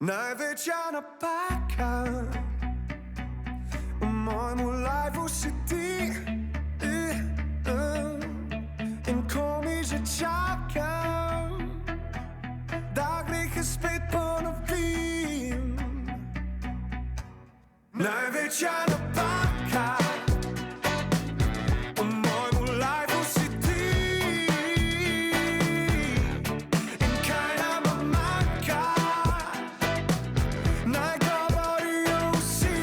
Največja napaka v mojemu lifeu si ti. In ko mi že čakam, da grehe spet ponovim. Največja napaka v mojemu lifeu si ti. In kaj nama manjka, naj govorijo vsi.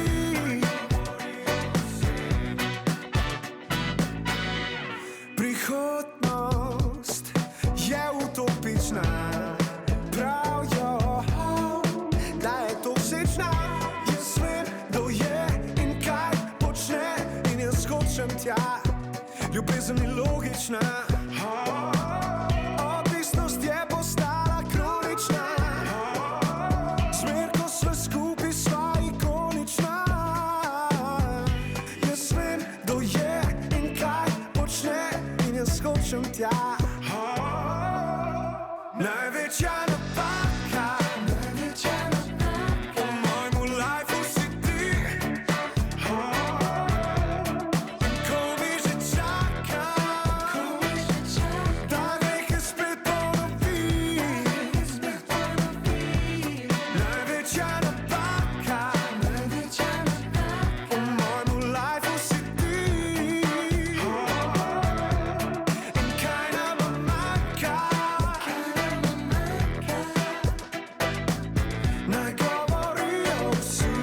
Prihodnost je utopična, pravijo, da je toksična. Jaz vem, kdo je in kaj počne, in jaz hočem tja. Ljubezen ni logična, odvisnost je postala kronična. Smer, ko sva skupaj, sva ikonična. Jaz vem, kdo je in kaj počne, in jaz hočem tja. Največja napaka v mojemu lifeu si ti. In ko mi že čakam, da grehe spet ponovim. Največja napaka v mojemu lifeu si ti. In kaj nama manjka, naj govorijo vsi.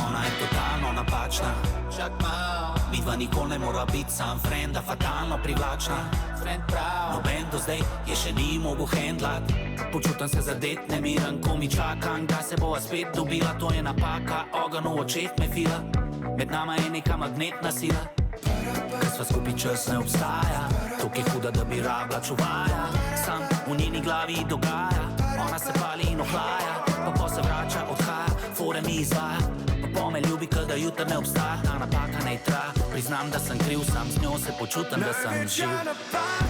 Ona je totalno napačna. Čak malo, Midva nikoli ne mora biti sam frenda, fatalno privlačna. friend prav. Noben do zdaj je še ni mogel hendlat. Počutam se zadet, nemiren, ko mi čakam, da se bova spet dobila. To je napaka, ogenj v očeh me fila. Med nama je neka magnetna sila. Ker sva skupaj, čas ne obstaja. Tok je huda, da bi rabila čuvaja. Sam v njeni glavi dogaja. Ona se pali in ohlaja, pa ko se vrača, odhaja, fore mi izvaja. Pa me ljubi, kot da jutr ne obstaja. Ta napaka ne traja, priznam, da sem kriv, sam z njo se počutim, da sem živ. Največja napaka